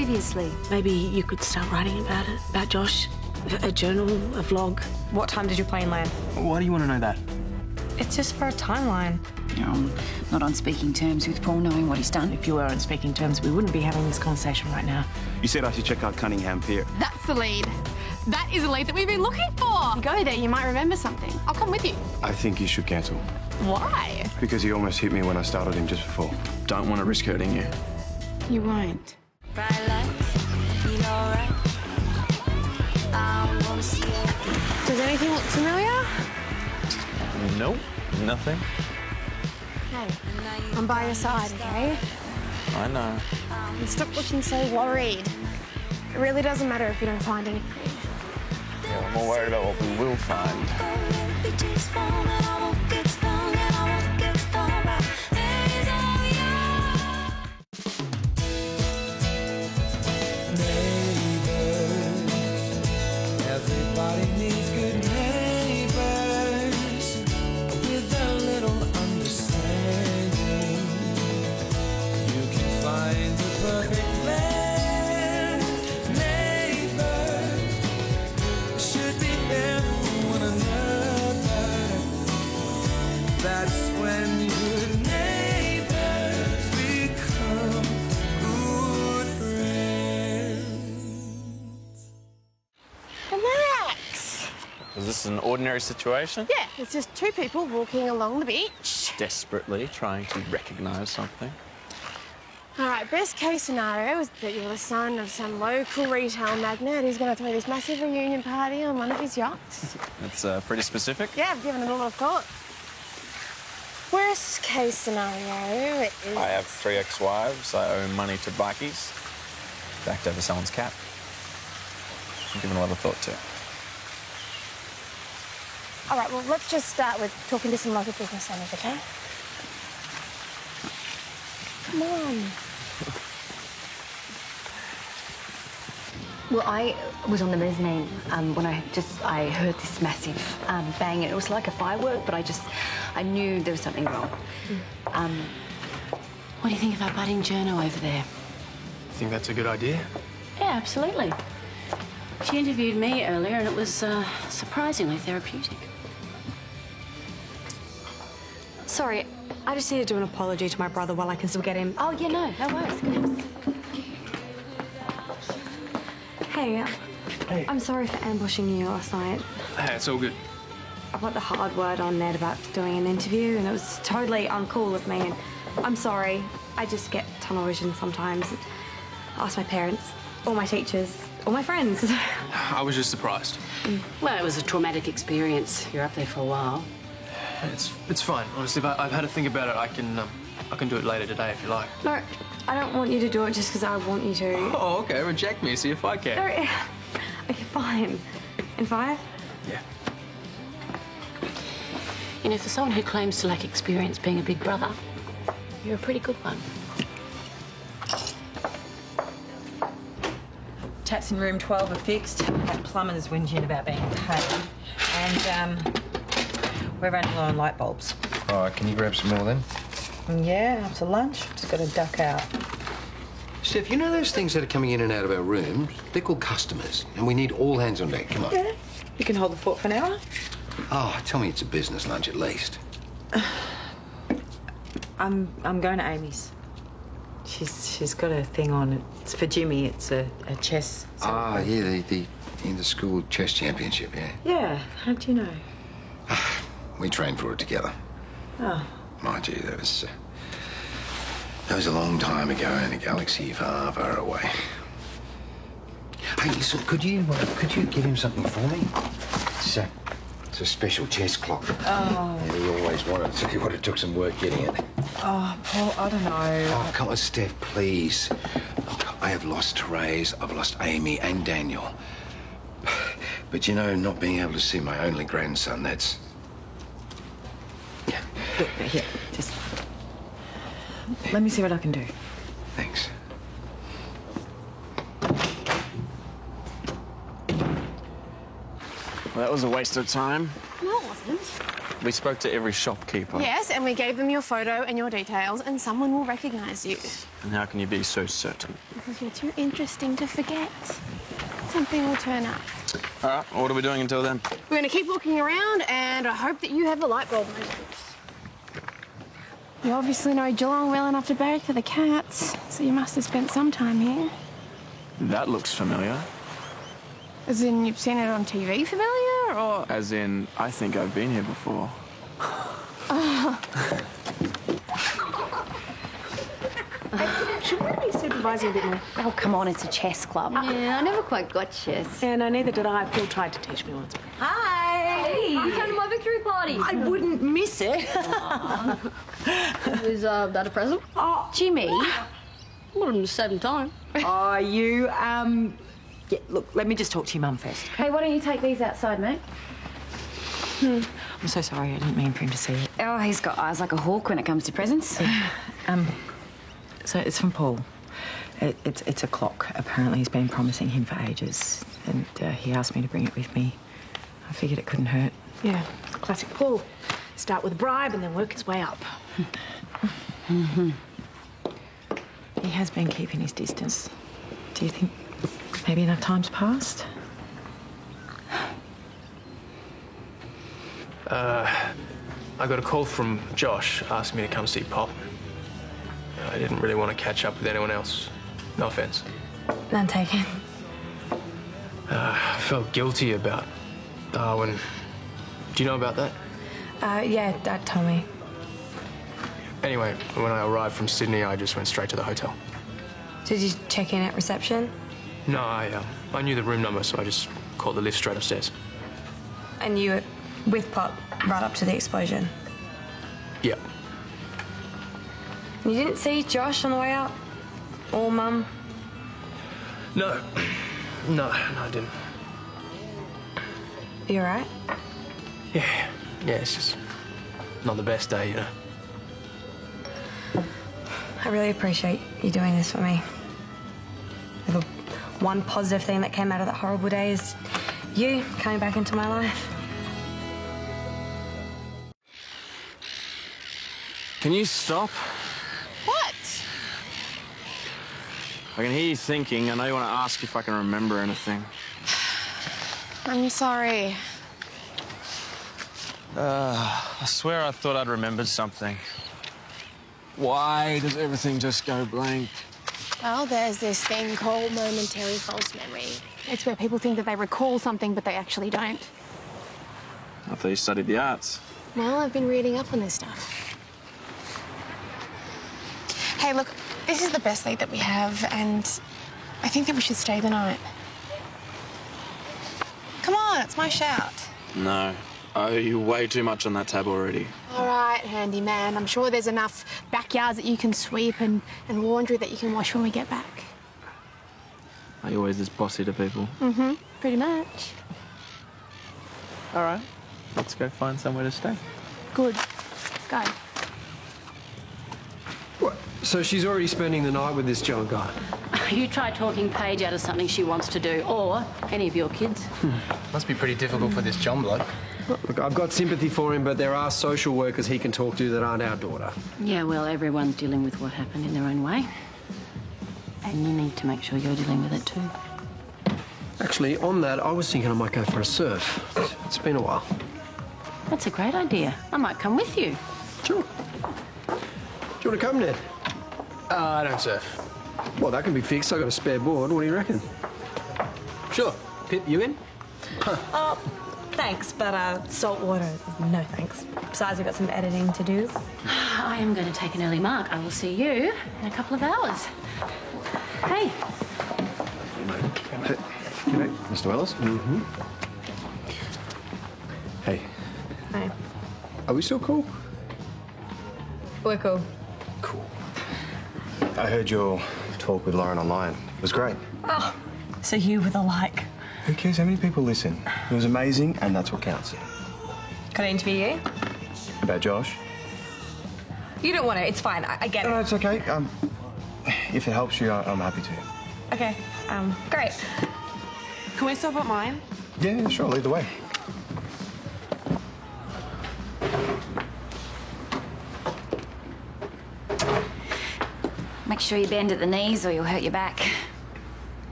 previously. Maybe you could start writing about it, about Josh. A journal, a vlog. What time did your plane land? Why do you want to know that? It's just for a timeline. I'm not on speaking terms with Paul, knowing what he's done. If you were on speaking terms, we wouldn't be having this conversation right now. You said I should check out Cunningham Pier. That's the lead. That is the lead that we've been looking for. You go there, you might remember something. I'll come with you. I think you should cancel. Why? Because he almost hit me when I started him just before. Don't want to risk hurting you. You won't. Does anything look familiar? Nope, nothing. Hey, I'm by your side, okay? I know. And stop looking so worried. It really doesn't matter if you don't find anything. Yeah, I'm more worried about what we will find. Everybody needs good neighbors with a little understanding. You can find the perfect blend. Neighbors should be there for one another. That's when good neighbors become good friends. Relax. Was this an ordinary situation? Yeah, it's just two people walking along the beach. Desperately trying to recognise something. All right, best case scenario is that you're the son of some local retail magnate who's going to throw this massive reunion party on one of his yachts. That's pretty specific. Yeah, I've given it a lot of thought. Worst case scenario is... I have 3 ex-wives. I owe money to bikies. Backed over someone's cat. I'm giving a lot of thought to. All right, well, let's just start with talking to some local business owners, okay? Come on. Well, I was on the mezzanine when I heard this massive bang. It was like a firework, but I knew there was something wrong. What do you think of our budding journo over there? Think that's a good idea? Yeah, absolutely. She interviewed me earlier and it was surprisingly therapeutic. Sorry, I just need to do an apology to my brother while I can still get him. Oh, yeah, no worries. Good. Hey, I'm sorry for ambushing you last night. Hey, it's all good. I put the hard word on Ned about doing an interview, and it was totally uncool of me, and I'm sorry. I just get tunnel vision sometimes. Ask my parents, all my teachers, all my friends. I was just surprised. Well, it was a traumatic experience. You're up there for a while. It's fine. Honestly, if I've had to think about it, I can do it later today if you like. No, I don't want you to do it just because I want you to. Oh, okay. Reject me. See if I can. No, okay, fine. In 5? Yeah. You know, for someone who claims to lack experience being a big brother, you're a pretty good one. Taps in room 12 are fixed. That plumber's whinging about being paid. And, we're running low on light bulbs. All right, can you grab some more then? Yeah, after lunch. Just got to duck out. Steph, you know those things that are coming in and out of our rooms? They're called customers, and we need all hands on deck. Come on. Yeah. You can hold the fort for an hour? Oh, tell me it's a business lunch at least. I'm going to Amy's. She's got a thing on. It's for Jimmy. It's a chess. Ah, yeah, the inter-school chess championship, yeah. Yeah, how'd you know? We trained for it together. Oh. Mind you, that was a long time ago in a galaxy far, far away. Hey, listen, could you give him something for me? It's a special chess clock. Oh. Yeah, he always wanted. I'll tell you what, it took some work getting it. Oh, Paul, I don't know. Oh, come on, Steph, please. Look, I have lost Therese, I've lost Amy and Daniel. But, you know, not being able to see my only grandson, that's... Yeah. Look, here, just... Let me see what I can do. Thanks. Well, that was a waste of time. No, it wasn't. We spoke to every shopkeeper. Yes, and we gave them your photo and your details, and someone will recognise you. And how can you be so certain? Because you're too interesting to forget. Something will turn up. All right, what are we doing until then? We're going to keep walking around, and I hope that you have a light bulb moment. You obviously know Geelong well enough to barrack for the cats, so you must have spent some time here. That looks familiar. As in, you've seen it on TV familiar, or...? As in, I think I've been here before. Should we be supervising a bit more? Oh, come on, it's a chess club. Yeah, I never quite got chess. Yeah, no, neither did I. Paul tried to teach me once. Hi! Hey! You came to my victory party. I wouldn't miss it. Was that a present? Oh, Jimmy. What a sudden time. Oh, you, yeah, look, let me just talk to your mum first. Hey, why don't you take these outside, mate? I'm so sorry, I didn't mean for him to see it. Oh, he's got eyes like a hawk when it comes to presents. So it's from Paul. It's a clock. Apparently he's been promising him for ages, and he asked me to bring it with me. I figured it couldn't hurt. Yeah, classic Paul. Start with a bribe and then work his way up. He has been keeping his distance. Do you think maybe enough time's passed? I got a call from Josh asking me to come see Pop. I didn't really want to catch up with anyone else. No offence. None taken. I felt guilty about Darwin. Do you know about that? Yeah, Dad told me. Anyway, when I arrived from Sydney, I just went straight to the hotel. Did you check in at reception? No, I knew the room number, so I just called the lift straight upstairs. And you were with Pop right up to the explosion? Yeah. You didn't see Josh on the way out? Or Mum? No, I didn't. You all right? Yeah, it's just not the best day, you know. I really appreciate you doing this for me. The one positive thing that came out of that horrible day is you coming back into my life. Can you stop? What? I can hear you thinking. I know you want to ask if I can remember anything. I'm sorry. I swear I thought I'd remembered something. Why does everything just go blank? Well, there's this thing called momentary false memory. It's where people think that they recall something, but they actually don't. I thought you studied the arts. Well, I've been reading up on this stuff. Hey, look, this is the best date that we have, and I think that we should stay the night. Come on, it's my shout. No. I owe you way too much on that tab already. All right, handyman. I'm sure there's enough backyards that you can sweep and laundry that you can wash when we get back. Are you always this bossy to people? Mm-hmm, pretty much. All right. Let's go find somewhere to stay. Good. Let's go. What? So she's already spending the night with this John guy? You try talking Paige out of something she wants to do, or any of your kids. Must be pretty difficult for this John bloke. Look, I've got sympathy for him, but there are social workers he can talk to that aren't our daughter. Yeah, well, everyone's dealing with what happened in their own way. And you need to make sure you're dealing with it too. Actually, on that, I was thinking I might go for a surf. It's been a while. That's a great idea. I might come with you. Sure. Do you want to come, Ned? I don't surf. Well, that can be fixed. I've got a spare board. What do you reckon? Sure. Pip, you in? Thanks, but salt water, no thanks. Besides, we've got some editing to do. I am going to take an early mark. I will see you in a couple of hours. Hey. Hey, Mr. Wells? Mm-hmm. Hey, Hi. are we still cool? We're cool. Cool. I heard your talk with Lauren online. It was great. Oh, so you were the like. Who cares how many people listen? It was amazing, and that's what counts. Can I interview you? About Josh? You don't want to. It's fine. I get it. No, it's okay. If it helps you, I'm happy to. Okay. Great. Can we stop at mine? Yeah, sure. Lead the way. Make sure you bend at the knees or you'll hurt your back.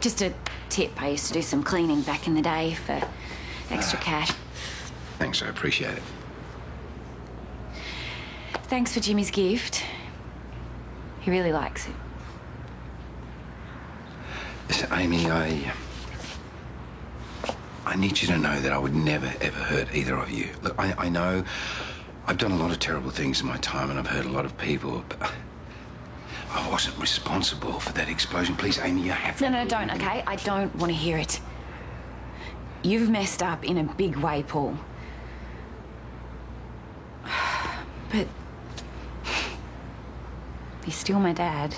Just a tip, I used to do some cleaning back in the day for extra cash. Thanks, I appreciate it. Thanks for Jimmy's gift. He really likes it. Listen, Amy, I need you to know that I would never, ever hurt either of you. Look, I know I've done a lot of terrible things in my time and I've hurt a lot of people, but I wasn't responsible for that explosion. Please, Amy, you have to... No, don't, okay? I don't want to hear it. You've messed up in a big way, Paul. But you're still my dad.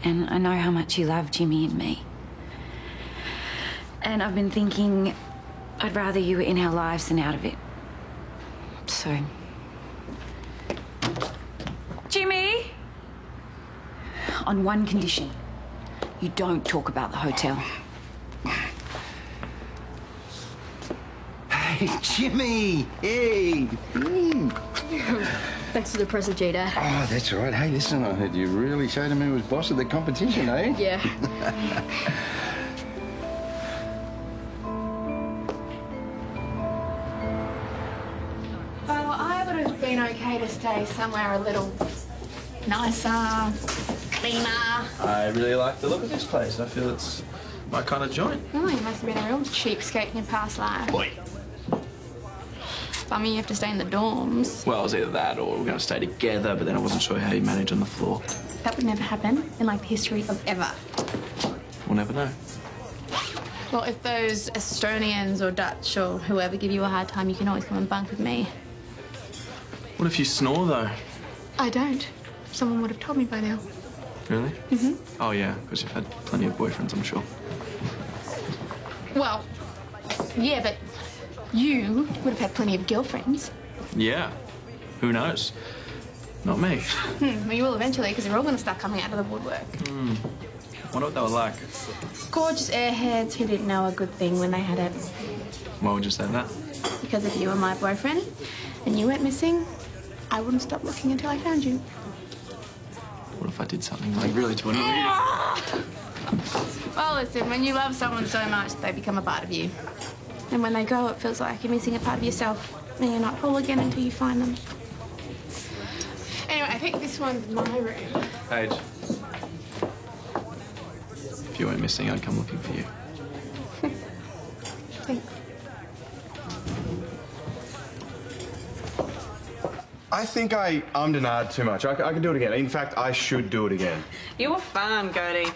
And I know how much you love Jimmy and me. And I've been thinking I'd rather you were in our lives than out of it. So... Jimmy! On one condition. You don't talk about the hotel. Hey, Jimmy! Hey! Thanks for the present, Jada. Oh, that's all right. Hey, listen, I heard you really showed him who was boss of the competition, eh? Yeah. Well, I would have been okay to stay somewhere a little nicer, cleaner. I really like the look of this place. I feel it's my kind of joint. Oh, you must have been a real cheapskate in your past life. Boy. Bummy, you have to stay in the dorms. Well, it was either that or we're going to stay together, but then I wasn't sure how you manage on the floor. That would never happen in, like, the history of ever. We'll never know. Well, if those Estonians or Dutch or whoever give you a hard time, you can always come and bunk with me. What if you snore, though? I don't. Someone would have told me by now. Really? Mm-hmm. Oh, yeah, because you've had plenty of boyfriends, I'm sure. Well, yeah, but you would have had plenty of girlfriends. Yeah. Who knows? Not me. Well, you will eventually, because they're all going to start coming out of the woodwork. Wonder what they were like. Gorgeous airheads who didn't know a good thing when they had it. Why would you say that? Because if you were my boyfriend and you went missing, I wouldn't stop looking until I found you. What if I did something like really to annoy you? Well, listen, when you love someone so much, they become a part of you. And when they go, it feels like you're missing a part of yourself. And you're not whole again until you find them. Anyway, I think this one's my room. Paige. If you weren't missing, I'd come looking for you. Thanks. I think I ummed and ahed too much. I can do it again. In fact, I should do it again. You were fun, Gertie.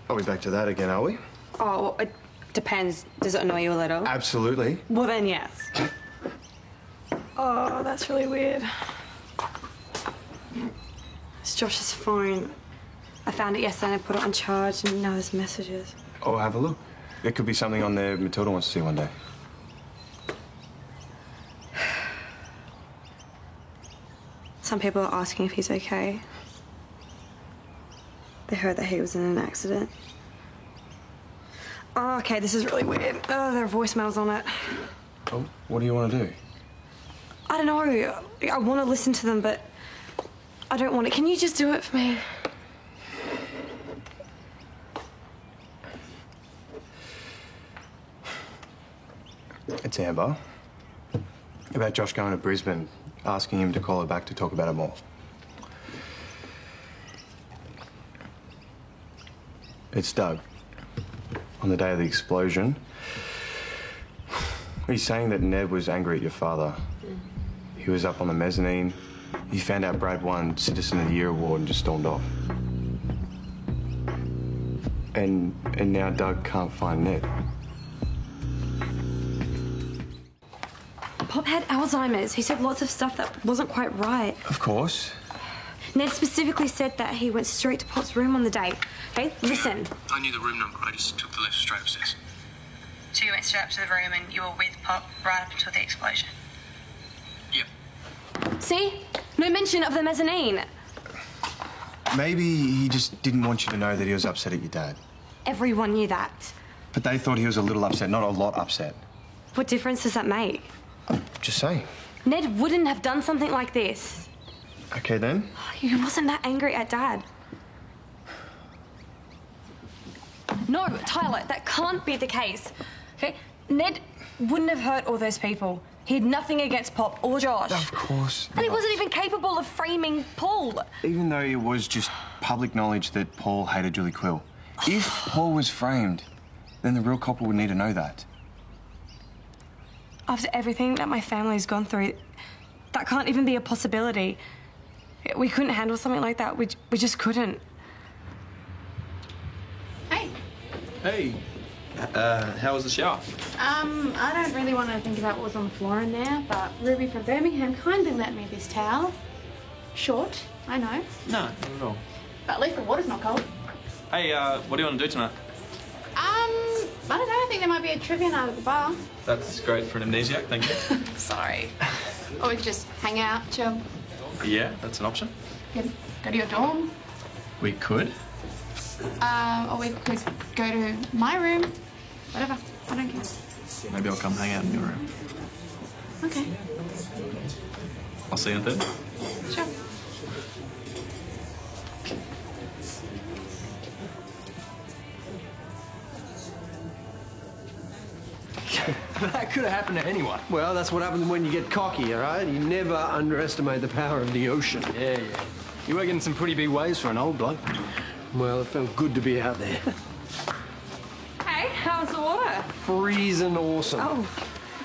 Are we back to that again, are we? Oh, it depends. Does it annoy you a little? Absolutely. Well, then, yes. Oh, that's really weird. It's Josh's phone. I found it yesterday and I put it on charge and now there's messages. Oh, have a look. There could be something on there Matilda wants to see one day. Some people are asking if he's okay. They heard that he was in an accident. Oh, okay, this is really weird. Oh, there are voicemails on it. Oh, what do you want to do? I don't know. I want to listen to them, but I don't want it. Can you just do it for me? It's Amber. About Josh going to Brisbane, asking him to call her back to talk about it more. It's Doug. On the day of the explosion, he's saying that Ned was angry at your father. He was up on the mezzanine. He found out Brad won Citizen of the Year award and just stormed off. And now Doug can't find Ned. Pop had Alzheimer's. He said lots of stuff that wasn't quite right. Of course. Ned specifically said that he went straight to Pop's room on the date. Okay, listen. I knew the room number. I just took the left straight upstairs. So you went straight up to the room and you were with Pop right up until the explosion? Yep. See? No mention of the mezzanine. Maybe he just didn't want you to know that he was upset at your dad. Everyone knew that. But they thought he was a little upset, not a lot upset. What difference does that make? Just saying. Ned wouldn't have done something like this. Okay, then. You wasn't that angry at Dad. No, Tyler, that can't be the case. Okay? Ned wouldn't have hurt all those people. He had nothing against Pop or Josh. Of course And he not. wasn't even capable of framing Paul. Even though it was just public knowledge that Paul hated Julie Quill. If Paul was framed, then the real couple would need to know that. After everything that my family's gone through, that can't even be a possibility. We couldn't handle something like that. We just couldn't. Hey. Hey. How was the shower? I don't really want to think about what was on the floor in there, but Ruby from Birmingham kindly lent me this towel. Short, I know. No, not at all. But at least the water's not cold. Hey, what do you want to do tonight? I don't know. I think there might be a trivia night at the bar. That's great for an amnesiac, thank you. Sorry. Or we could just hang out, chill. Yeah, that's an option. Go to your dorm. We could. Or we could go to my room. Whatever. I don't care. Maybe I'll come hang out in your room. Okay. I'll see you in Thursday. Sure. That could have happened to anyone. Well, that's what happens when you get cocky, all right? You never underestimate the power of the ocean. Yeah. You were getting some pretty big waves for an old bloke. Well, it felt good to be out there. Hey, how's the water? Freezing awesome. Oh.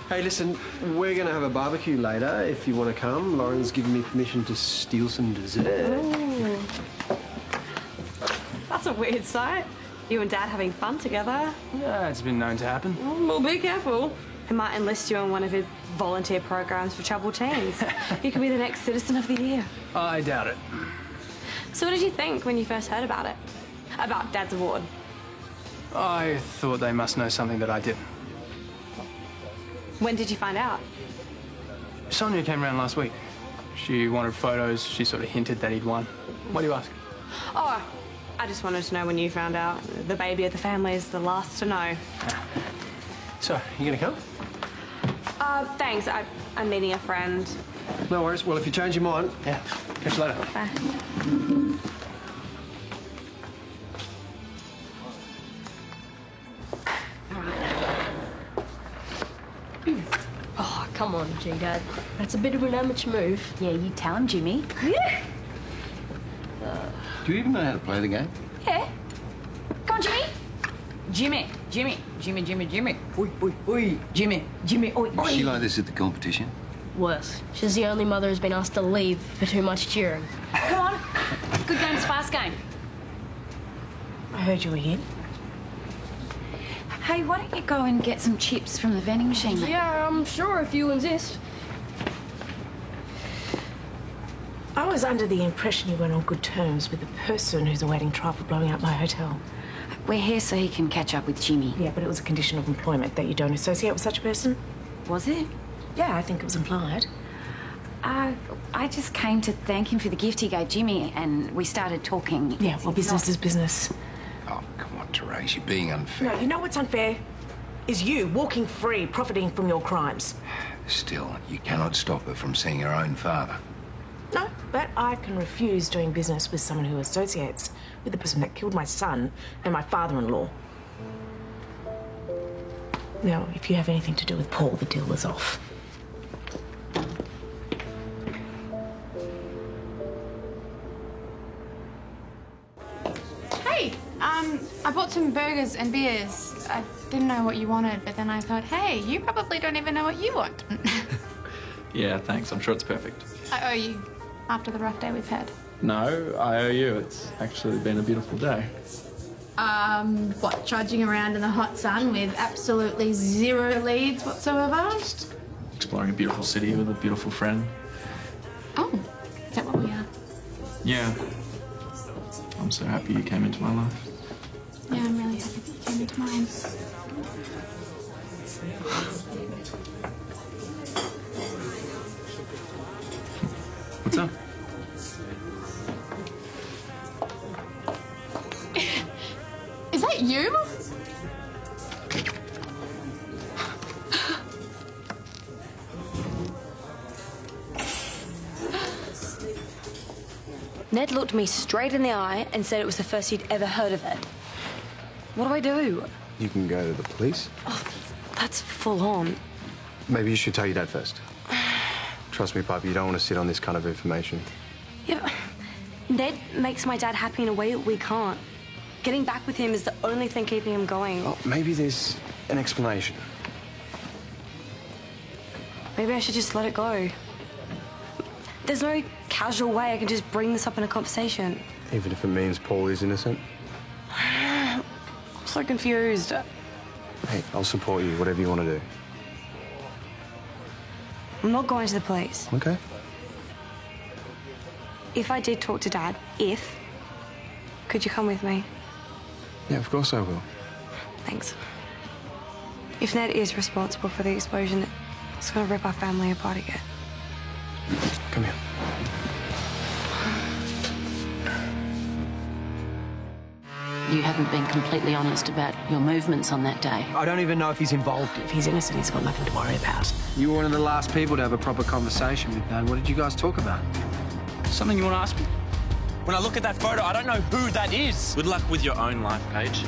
Hey, listen, we're going to have a barbecue later if you want to come. Lauren's given me permission to steal some dessert. Ooh. That's a weird sight. You and Dad having fun together. Yeah, it's been known to happen. Well, be careful. He might enlist you in one of his volunteer programs for troubled teens. You could be the next Citizen of the Year. I doubt it. So what did you think when you first heard about it? About Dad's award? I thought they must know something that I didn't. When did you find out? Sonia came around last week. She wanted photos. She sort of hinted that he'd won. Why do you ask? Oh, I just wanted to know when you found out. The baby of the family is the last to know. So, you gonna come? Thanks. I'm meeting a friend. No worries. Well, if you change your mind, yeah, catch you later. Bye. Oh, come on, G-Dad. That's a bit of an amateur move. Yeah, you tell him, Jimmy. Yeah. Do you even know how to play the game? Yeah. Come on, Jimmy. Jimmy. Oi, oi, oi. Jimmy. Oi, Was she like this at the competition? Worse. She's the only mother who's been asked to leave for too much cheering. Come on. Good game's fast game. I heard you were here. Hey, why don't you go and get some chips from the vending machine, mate? Yeah, I'm sure if you insist. I was under the impression you went on good terms with the person who's awaiting trial for blowing up my hotel. We're here so he can catch up with Jimmy. Yeah, but it was a condition of employment that you don't associate with such a person. Was it? Yeah, I think it was implied. I just came to thank him for the gift he gave Jimmy, and we started talking. Yeah, well, business is business. Oh, come on, Therese, you're being unfair. No, you know what's unfair? Is you walking free, profiting from your crimes. Still, you cannot stop her from seeing her own father. No, but I can refuse doing business with someone who associates with the person that killed my son and my father-in-law. Now, if you have anything to do with Paul, the deal is off. Hey, I bought some burgers and beers. I didn't know what you wanted, but then I thought, hey, you probably don't even know what you want. Yeah, thanks. I'm sure it's perfect. I owe you after the rough day we've had. No, I owe you. It's actually been a beautiful day. What, trudging around in the hot sun with absolutely zero leads whatsoever? Exploring a beautiful city with a beautiful friend. Oh, is that what we are? Yeah. I'm so happy you came into my life. Yeah, I'm really happy that you came into mine. What's up? Is that you? Ned looked me straight in the eye and said it was the first he'd ever heard of it. What do I do? You can go to the police. Oh, that's full on. Maybe you should tell your dad first. Trust me, Papa, you don't want to sit on this kind of information. Yeah, but Ned makes my dad happy in a way that we can't. Getting back with him is the only thing keeping him going. Well, maybe there's an explanation. Maybe I should just let it go. There's no casual way I can just bring this up in a conversation. Even if it means Paul is innocent? I'm so confused. Hey, I'll support you, whatever you want to do. I'm not going to the police. Okay. If I did talk to Dad, could you come with me? Yeah, of course I will. Thanks. If Ned is responsible for the explosion, it's gonna rip our family apart again. Come here. You haven't been completely honest about your movements on that day. I don't even know if he's involved. If he's innocent, he's got nothing to worry about. You were one of the last people to have a proper conversation with Dad. What did you guys talk about? Something you want to ask me? When I look at that photo, I don't know who that is. Good luck with your own life, Paige.